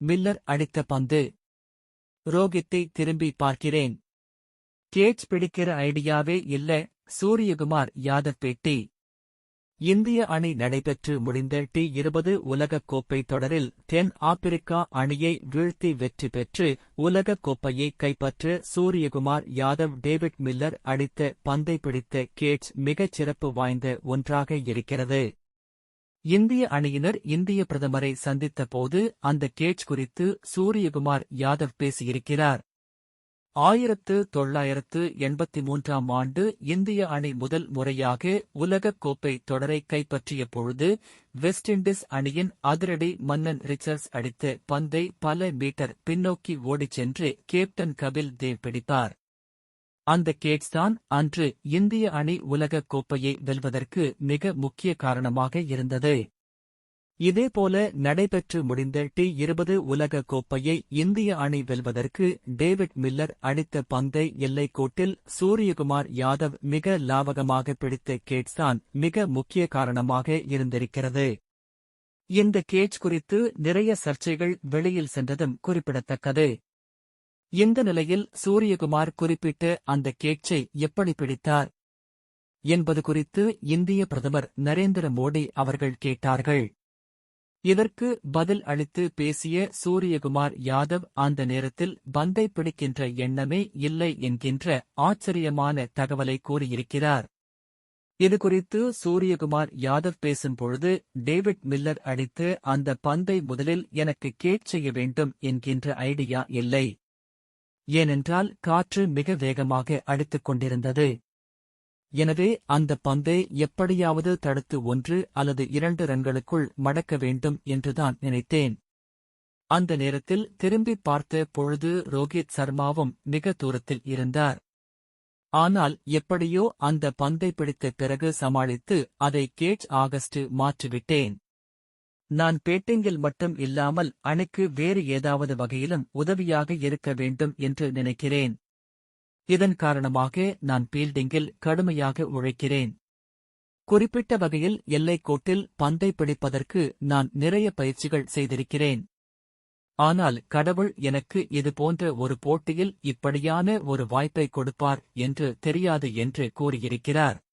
Miller அடித்த பந்து. ரோகித்தை திரும்பி பார்க்கிறேன். கேட்ச் பிடிக்கிற ஐடியாவே இல்ல. சூரியகுமார் யாதவ் பேட்டி. இந்திய அணி நடைபெற்று முடிந்த T20 உலகக் கோப்பை தொடரில் தென் ஆப்பிரிக்கா அணியை வீழ்த்தி வெற்றி பெற்று உலகக் கோப்பையை கைப்பற்ற சூரியகுமார் யாதவ் டேவிட் மில்லர் அடித்த பந்தை பிடித்த கேட்ச் மிகச் சிறப்பு வாய்ந்த ஒன்றாக இருக்கிறது. இந்திய அணியினர் இந்திய பிரதமரை சந்தித்த போது அந்த கேட்ச் குறித்து சூரியகுமார் யாதவ் பேசியிருக்கிறார். 1983ஆம் ஆண்டு இந்திய அணி முதல் முறையாக உலகக் கோப்பை தொடரை கைப்பற்றிய பொழுது வெஸ்ட் இண்டீஸ் அணியின் அதிரடி மன்னன் ரிச்சர்ட்ஸ் அடித்த பந்தை பல மீட்டர் பின்னோக்கி ஓடிச் சென்று கேப்டன் கபில் தேவ் பிடித்தார். அந்த கேட்ச்தான் அன்று இந்திய அணி உலகக் கோப்பையை வெல்வதற்கு மிக முக்கிய காரணமாக இருந்தது. இதேபோல நடைபெற்று முடிந்த T20 உலகக் கோப்பையை இந்திய அணி வெல்வதற்கு டேவிட் மில்லர் அடித்த பந்தை எல்லைக்கோட்டில் சூரியகுமார் யாதவ் மிக லாவகமாக பிடித்த கேட்ச்தான் மிக முக்கிய காரணமாக இருந்திருக்கிறது. இந்த கேட்ச் குறித்து நிறைய சர்ச்சைகள் வெளியில் சென்றதும் குறிப்பிடத்தக்கது. இந்த நிலையில் சூரியகுமார் குறிப்பிட்ட அந்த கேட்சை எப்படி பிடித்தார் என்பது குறித்து இந்திய பிரதமர் நரேந்திர மோடி அவர்கள் கேட்டார்கள். இதற்கு பதில் அளித்து பேசிய சூரியகுமார் யாதவ் அந்த நேரத்தில் பந்தை பிடிக்கின்ற எண்ணமே இல்லை என்கின்ற ஆச்சரியமான தகவலை கூறியிருக்கிறார். இதுகுறித்து சூரியகுமார் யாதவ் பேசும்பொழுது டேவிட் மில்லர் அடித்து அந்த பந்தை முதலில் எனக்கு கேட்ச் செய்ய வேண்டும் என்கின்ற ஐடியா இல்லை. ஏனென்றால் காற்று மிக வேகமாக அடித்துக் கொண்டிருந்தது. எனவே அந்த பந்தை எப்படியாவது தடுத்து 1 அல்லது 2 ரன்களுக்குள் மடக்க வேண்டும் என்றுதான் நினைத்தேன். அந்த நேரத்தில் திரும்பி பார்த்த பொழுது ரோஹித் சர்மாவும் மிக தூரத்தில் இருந்தார். ஆனால் எப்படியோ அந்த பந்தை பிடித்த பிறகு சமாளித்து அதை கேட்ச் ஆகஸ்ட் மாற்றிவிட்டேன். நான் பேட்டிங்கில் மட்டும் இல்லாமல் அணிக்கு வேறு ஏதாவது வகையிலும் உதவியாக இருக்க வேண்டும் என்று நினைக்கிறேன். இதன் காரணமாக நான் பீல்டிங்கில் கடுமையாக உழைக்கிறேன். குறிப்பிட்ட வகையில் எல்லைக்கோட்டில் பந்தை பிடிப்பதற்கு நான் நிறைய பயிற்சிகள் செய்திருக்கிறேன். ஆனால் கடவுள் எனக்கு இது போன்ற ஒரு போட்டியில் இப்படியான ஒரு வாய்ப்பை கொடுப்பார் என்று தெரியாது என்று கூறியிருக்கிறார்.